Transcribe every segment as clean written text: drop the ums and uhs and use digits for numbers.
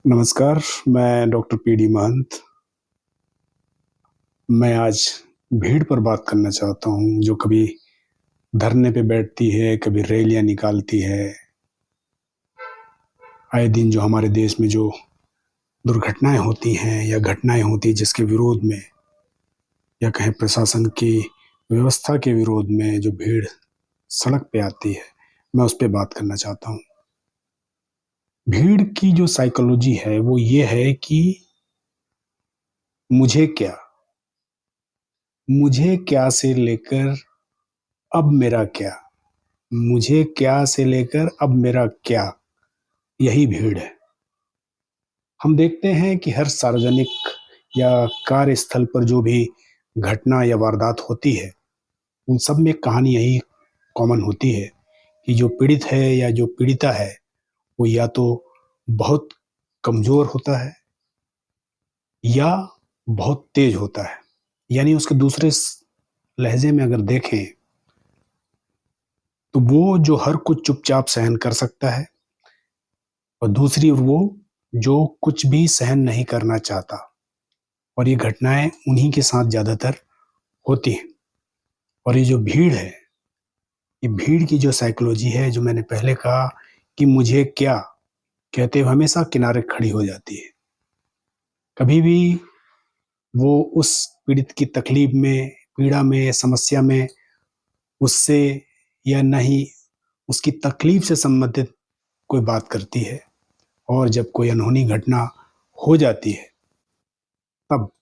नमस्कार, मैं doctor PD महंत। मैं आज भीड़ पर बात करना चाहता हूँ, जो कभी धरने पे बैठती है, कभी रैलियाँ निकालती है। आए दिन जो हमारे देश में जो दुर्घटनाएं होती हैं या घटनाएं होती हैं जिसके विरोध में या कहें प्रशासन की व्यवस्था के विरोध में जो भीड़ सड़क पे आती है, मैं उस पे बात करना चाहता हूँ। भीड़ की जो साइकोलॉजी है वो ये है कि मुझे क्या से लेकर अब मेरा क्या, मुझे क्या से लेकर अब मेरा क्या, यही भीड़ है। हम देखते हैं कि हर सार्वजनिक या कार्यस्थल पर जो भी घटना या वारदात होती है, उन सब में कहानी यही कॉमन होती है कि जो पीड़ित है या जो पीड़िता है वो या तो बहुत कमजोर होता है या बहुत तेज होता है। यानी उसके दूसरे लहजे में अगर देखें तो वो जो हर कुछ चुपचाप सहन कर सकता है और दूसरी वो जो कुछ भी सहन नहीं करना चाहता। और ये घटनाएं उन्हीं के साथ ज्यादातर होती हैं। और ये जो भीड़ है, ये भीड़ की जो साइकोलॉजी है, जो मैंने पहले कहा कि मुझे क्या कहते हुए हमेशा किनारे खड़ी हो जाती है। कभी भी वो उस पीड़ित की तकलीफ में, पीड़ा में, समस्या में उससे या नहीं उसकी तकलीफ से संबंधित कोई बात करती है। और जब कोई अनहोनी घटना हो जाती है तब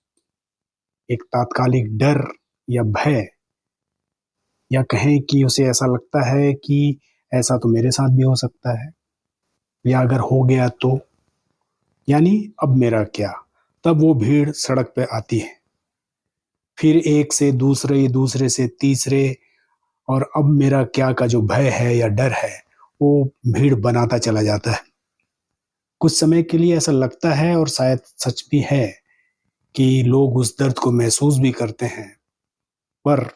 एक तात्कालिक डर या भय, या कहें कि उसे ऐसा लगता है कि ऐसा तो मेरे साथ भी हो सकता है, या अगर हो गया तो, यानी अब मेरा क्या, तब वो भीड़ सड़क पे आती है। फिर एक से दूसरे, दूसरे से तीसरे, और अब मेरा क्या का जो भय है या डर है वो भीड़ बनाता चला जाता है। कुछ समय के लिए ऐसा लगता है, और शायद सच भी है, कि लोग उस दर्द को महसूस भी करते हैं, पर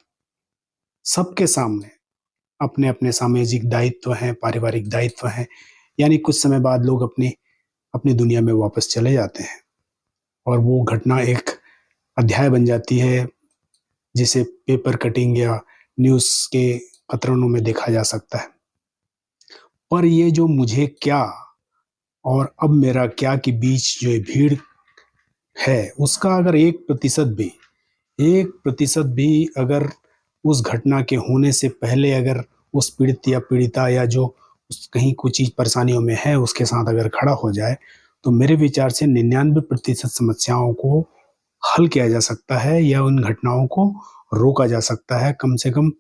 सबके सामने अपने अपने सामाजिक दायित्व हैं, पारिवारिक दायित्व हैं। यानी कुछ समय बाद लोग अपनी अपनी दुनिया में वापस चले जाते हैं और वो घटना एक अध्याय बन जाती है जिसे पेपर कटिंग या न्यूज़ के कतरनों में देखा जा सकता है। पर ये जो मुझे क्या और अब मेरा क्या के बीच जो ये भीड़ है, उसका अगर 1% भी अगर उस घटना के होने से पहले अगर उस पीड़ित या पीड़िता या जो कहीं कुछ चीज परेशानियों में है उसके साथ अगर खड़ा हो जाए, तो मेरे विचार से 99% समस्याओं को हल किया जा सकता है या उन घटनाओं को रोका जा सकता है। कम से कम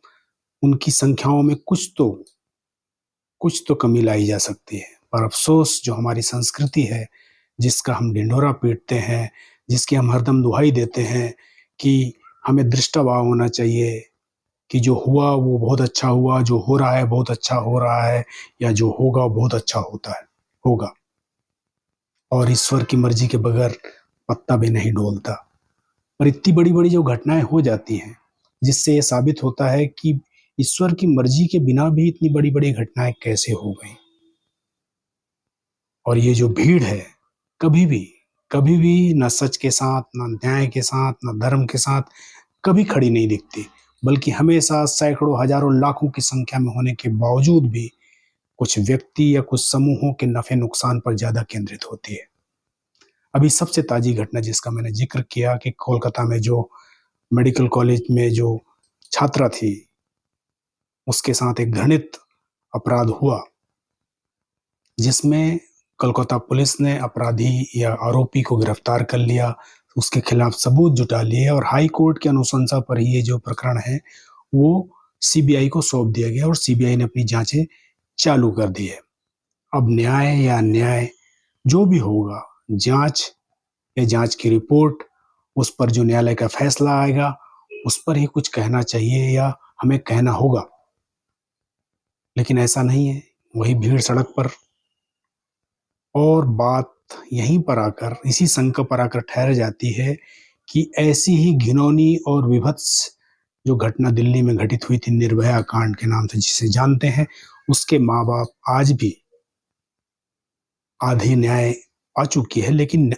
उनकी संख्याओं में कुछ तो कमी लाई जा सकती है। पर अफसोस, जो हमारी संस्कृति है, जिसका हम ढिंढोरा पीटते हैं, जिसकी हम हरदम दुहाई देते हैं कि हमें दृष्टाभाव होना चाहिए, कि जो हुआ वो बहुत अच्छा हुआ, जो हो रहा है बहुत अच्छा हो रहा है, या जो होगा वो बहुत अच्छा होगा, और ईश्वर की मर्जी के बगैर पत्ता भी नहीं डोलता। और इतनी बड़ी बड़ी जो घटनाएं हो जाती हैं, जिससे ये साबित होता है कि ईश्वर की मर्जी के बिना भी इतनी बड़ी बड़ी घटनाएं कैसे हो गई। और ये जो भीड़ है, कभी भी न सच के साथ, न न्याय के साथ, न धर्म के साथ कभी खड़ी नहीं दिखती, बल्कि हमेशा सैकड़ों, हजारों, लाखों की संख्या में होने के बावजूद भी कुछ व्यक्ति या कुछ समूहों के नफे नुकसान पर ज्यादा केंद्रित होती है। अभी सबसे ताजी घटना जिसका मैंने जिक्र किया कि कोलकाता में जो मेडिकल कॉलेज में जो छात्रा थी, उसके साथ एक घृणित अपराध हुआ, जिसमें कोलकाता पुलिस ने अपराधी या आरोपी को गिरफ्तार कर लिया, उसके खिलाफ सबूत जुटा लिए, और हाई कोर्ट की अनुशंसा पर ये जो प्रकरण है वो सीबीआई को सौंप दिया गया और सीबीआई ने अपनी जांचें चालू कर दी है। अब न्याय या अन्याय जो भी होगा, जांच की रिपोर्ट, उस पर जो न्यायालय का फैसला आएगा उस पर ही कुछ कहना चाहिए या हमें कहना होगा। लेकिन ऐसा नहीं है, वही भीड़ सड़क पर। और बात यहीं पर आकर, इसी संकट पर आकर ठहर जाती है कि ऐसी ही घिनौनी और विभत्स जो घटना दिल्ली में घटित हुई थी, निर्भया कांड के नाम से जिसे जानते हैं, उसके माँ बाप आज भी आधे न्याय आ चुकी है, लेकिन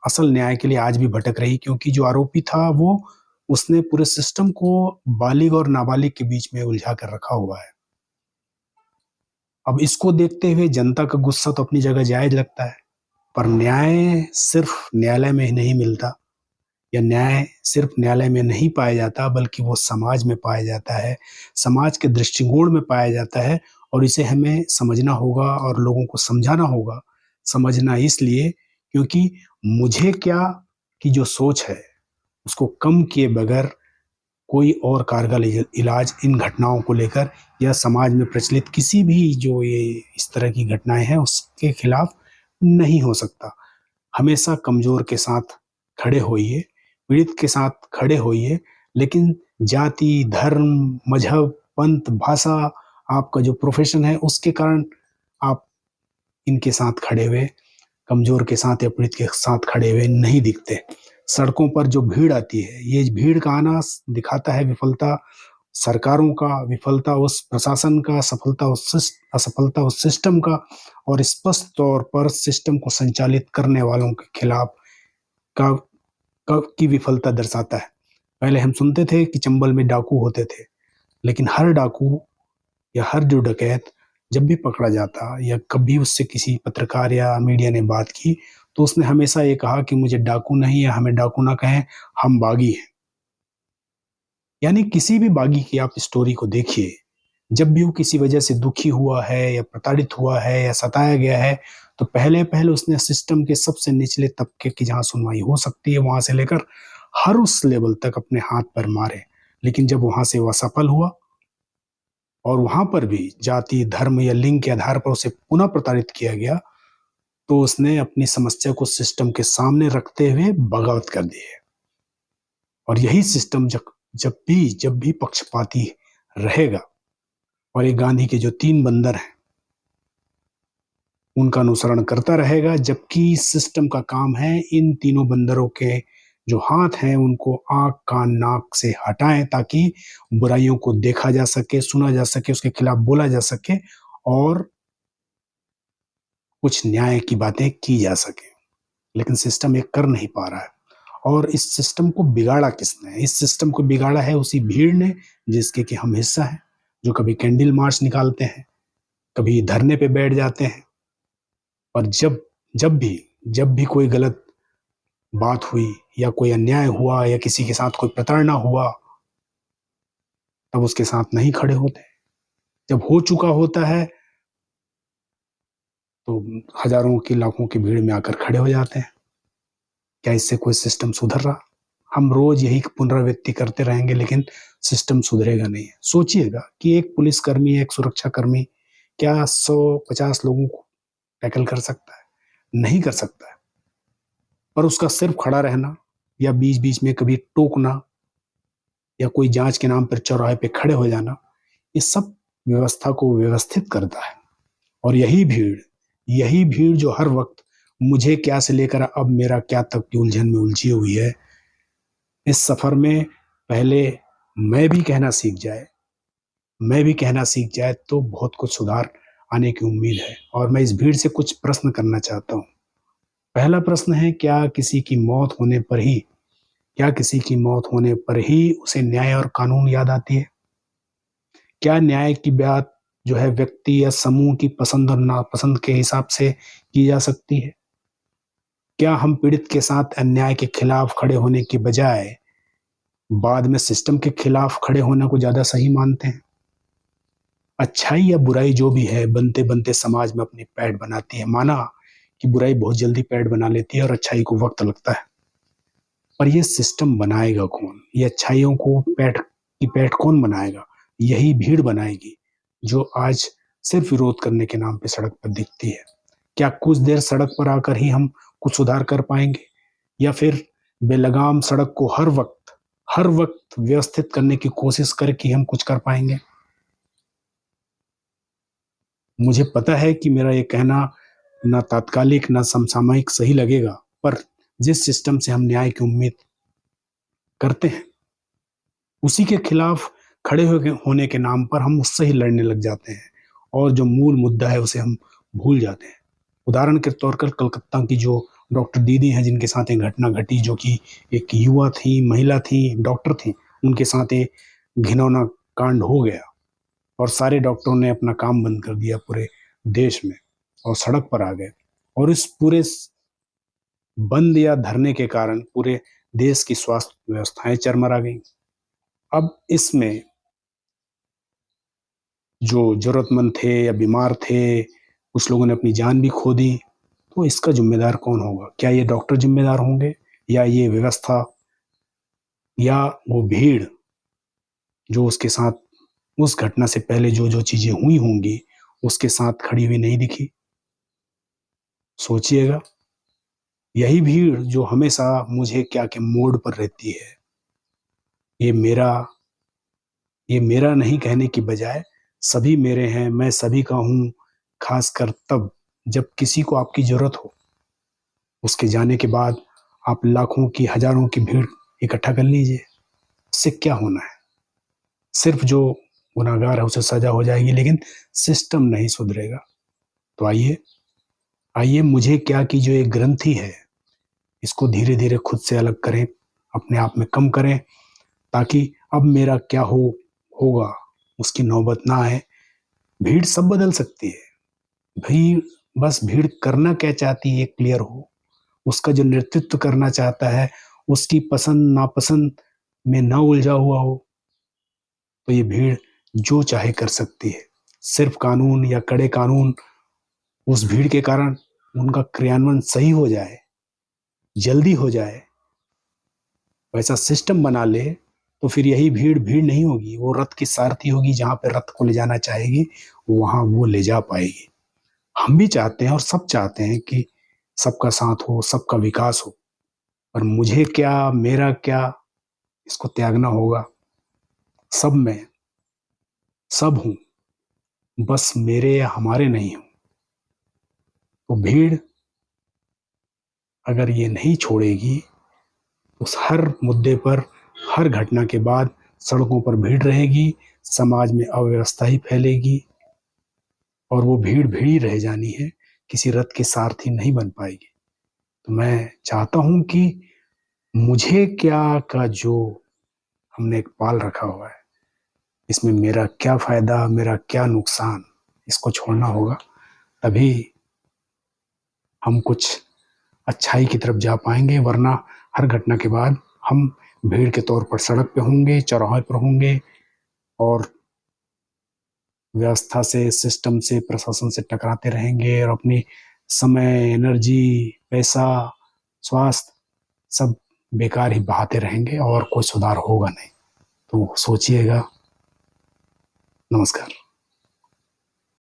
असल न्याय के लिए आज भी भटक रही, क्योंकि जो आरोपी था वो उसने पूरे सिस्टम को बालिग और नाबालिग के बीच में उलझा कर रखा हुआ है। अब इसको देखते हुए जनता का गुस्सा तो अपनी जगह जायज लगता है, पर न्याय सिर्फ न्यायालय में ही नहीं मिलता, या न्याय सिर्फ न्यायालय में नहीं पाया जाता, बल्कि वो समाज में पाया जाता है, समाज के दृष्टिकोण में पाया जाता है, और इसे हमें समझना होगा और लोगों को समझाना होगा। समझना इसलिए क्योंकि मुझे क्या की जो सोच है उसको कम किए बगैर कोई और कारगर इलाज इन घटनाओं को लेकर या समाज में प्रचलित किसी भी जो ये इस तरह की घटनाएं हैं उसके खिलाफ नहीं हो सकता। हमेशा कमजोर के साथ खड़े होइए, पीड़ित के साथ खड़े होइए, लेकिन जाति, धर्म, मजहब, पंथ, भाषा, आपका जो प्रोफेशन है उसके कारण आप इनके साथ खड़े हुए, कमजोर के साथ या पीड़ित के साथ खड़े हुए नहीं दिखते। सड़कों पर जो भीड़ आती है, ये भीड़ का आना दिखाता है विफलता सरकारों का, विफलता उस प्रशासन का, असफलता उस सिस्टम का, और स्पष्ट तौर पर सिस्टम को संचालित करने वालों के खिलाफ की विफलता दर्शाता है। पहले हम सुनते थे कि चंबल में डाकू होते थे, लेकिन हर डाकू या हर जो डकैत जब भी पकड़ा जाता या कभी उससे किसी पत्रकार या मीडिया ने बात की, तो उसने हमेशा ये कहा कि मुझे डाकू नहीं, या हमें डाकू ना कहें, हम बागी हैं। यानी किसी भी बागी की आप स्टोरी को देखिए, जब भी वो किसी वजह से दुखी हुआ है या प्रताड़ित हुआ है या सताया गया है, तो पहले उसने सिस्टम के सबसे निचले तबके की जहां सुनवाई हो सकती है वहां से लेकर हर उस लेवल तक अपने हाथ पर मारे। लेकिन जब वहां से वह सफल हुआ और वहां पर भी जाति, धर्म या लिंग के आधार पर उसे पुनः प्रताड़ित किया गया, तो उसने अपनी समस्या को सिस्टम के सामने रखते हुए बगावत कर दी है। और यही सिस्टम जब भी पक्षपाती रहेगा, और ये गांधी के जो 3 बंदर हैं उनका अनुसरण करता रहेगा, जबकि सिस्टम का काम है इन तीनों बंदरों के जो हाथ हैं उनको आंख, कान, नाक से हटाएं, ताकि बुराइयों को देखा जा सके, सुना जा सके, उसके खिलाफ बोला जा सके और कुछ न्याय की बातें की जा सके। लेकिन सिस्टम ये कर नहीं पा रहा है। और इस सिस्टम को बिगाड़ा किसने? इस सिस्टम को बिगाड़ा है उसी भीड़ ने जिसके कि हम हिस्सा हैं, जो कभी कैंडल मार्च निकालते हैं, कभी धरने पे बैठ जाते हैं, और जब भी कोई गलत बात हुई या कोई अन्याय हुआ या किसी के साथ कोई प्रताड़ना हुआ, तब उसके साथ नहीं खड़े होते। जब हो चुका होता है तो हजारों की, लाखों की भीड़ में आकर खड़े हो जाते हैं। क्या इससे कोई सिस्टम सुधर रहा? हम रोज यही पुनरावृत्ति करते रहेंगे, लेकिन सिस्टम सुधरेगा नहीं। सोचिएगा कि एक पुलिसकर्मी, एक सुरक्षाकर्मी क्या 100-50 लोगों को टैकल कर सकता है? नहीं कर सकता है। पर उसका सिर्फ खड़ा रहना या बीच बीच में कभी टोकना या कोई जांच के नाम पर चौराहे पे खड़े हो जाना, ये सब व्यवस्था को व्यवस्थित करता है। और यही भीड़ जो हर वक्त मुझे क्या से लेकर अब मेरा क्या तक की उलझन में उलझी हुई है, इस सफर में पहले मैं भी कहना सीख जाए तो बहुत कुछ सुधार आने की उम्मीद है। और मैं इस भीड़ से कुछ प्रश्न करना चाहता हूँ। पहला प्रश्न है, क्या किसी की मौत होने पर ही उसे न्याय और कानून याद आती है? क्या न्याय की बात जो है व्यक्ति या समूह की पसंद और नापसंद के हिसाब से की जा सकती है? क्या हम पीड़ित के साथ अन्याय के खिलाफ खड़े होने की बजाय बाद में सिस्टम के खिलाफ खड़े होने को ज्यादा सही मानते हैं? अच्छाई या बुराई जो भी है, बनते बनते समाज में अपनी पैठ बनाती है। माना कि बुराई बहुत जल्दी पैठ बना लेती है और अच्छाई को वक्त लगता है, पर यह सिस्टम बनाएगा कौन? ये अच्छाइयों को पैठ कौन बनाएगा? यही भीड़ बनाएगी जो आज सिर्फ विरोध करने के नाम पे सड़क पर दिखती है। क्या कुछ देर सड़क पर आकर ही हम कुछ सुधार कर पाएंगे, या फिर बेलगाम सड़क को हर वक्त व्यवस्थित करने की कोशिश करके हम कुछ कर पाएंगे? मुझे पता है कि मेरा ये कहना ना तात्कालिक ना समसामयिक सही लगेगा, पर जिस सिस्टम से हम न्याय की उम्मीद करते हैं उसी के खिलाफ खड़े होने के नाम पर हम उससे ही लड़ने लग जाते हैं, और जो मूल मुद्दा है उसे हम भूल जाते हैं। उदाहरण के तौर पर कलकत्ता की जो डॉक्टर दीदी हैं जिनके साथ एक घटना घटी, जो कि एक युवा थी, महिला थी, डॉक्टर थी, उनके साथ एक घिनौना कांड हो गया और सारे डॉक्टरों ने अपना काम बंद कर दिया पूरे देश में और सड़क पर आ गए। और इस पूरे बंद या धरने के कारण पूरे देश की स्वास्थ्य व्यवस्थाएं चरमरा गई। अब इसमें जो जरूरतमंद थे या बीमार थे, कुछ लोगों ने अपनी जान भी खो दी, तो इसका जिम्मेदार कौन होगा? क्या ये डॉक्टर जिम्मेदार होंगे, या ये व्यवस्था, या वो भीड़ जो उसके साथ उस घटना से पहले जो जो चीजें हुई होंगी उसके साथ खड़ी हुई नहीं दिखी? सोचिएगा। यही भीड़ जो हमेशा मुझे क्या के मोड़ पर रहती है, ये मेरा ये मेरा नहीं कहने की बजाय सभी मेरे हैं, मैं सभी का हूं, खासकर तब जब किसी को आपकी जरूरत हो। उसके जाने के बाद आप लाखों की, हजारों की भीड़ इकट्ठा कर लीजिए, उससे क्या होना है? सिर्फ जो गुनाहगार है उसे सजा हो जाएगी, लेकिन सिस्टम नहीं सुधरेगा। तो आइए आइए मुझे क्या की जो एक ग्रंथि है, इसको धीरे धीरे खुद से अलग करें, अपने आप में कम करें, ताकि अब मेरा क्या होगा उसकी नौबत ना आए। भीड़ सब बदल सकती है। भीड़, बस भीड़ करना क्या चाहती है ये क्लियर हो, उसका जो नेतृत्व करना चाहता है उसकी पसंद नापसंद में ना उलझा हुआ हो, तो ये भीड़ जो चाहे कर सकती है। सिर्फ कानून या कड़े कानून उस भीड़ के कारण उनका क्रियान्वयन सही हो जाए, जल्दी हो जाए, वैसा सिस्टम बना ले, तो फिर यही भीड़ भीड़ नहीं होगी, वो रथ की सारथी होगी। जहां पे रथ को ले जाना चाहेगी वहां वो ले जा पाएगी। हम भी चाहते हैं और सब चाहते हैं कि सबका साथ हो, सबका विकास हो, पर मुझे क्या, मेरा क्या, इसको त्यागना होगा। सब में सब हूं, बस मेरे या हमारे नहीं हूं। तो भीड़ अगर ये नहीं छोड़ेगी तो हर मुद्दे पर, हर घटना के बाद सड़कों पर भीड़ रहेगी, समाज में अव्यवस्था ही फैलेगी, और वो भीड़ भीड़ ही रह जानी है, किसी रथ के सारथी नहीं बन पाएगी। तो मैं चाहता हूं कि मुझे क्या का जो हमने एक पाल रखा हुआ है, इसमें मेरा क्या फायदा, मेरा क्या नुकसान, इसको छोड़ना होगा। तभी हम कुछ अच्छाई की तरफ जा पाएंगे, वरना हर घटना के बाद हम भीड़ के तौर पर सड़क पे होंगे, चौराहे पर होंगे, और व्यवस्था से, सिस्टम से, प्रशासन से टकराते रहेंगे, और अपनी समय, एनर्जी, पैसा, स्वास्थ्य सब बेकार ही बहाते रहेंगे और कोई सुधार होगा नहीं। तो सोचिएगा। नमस्कार।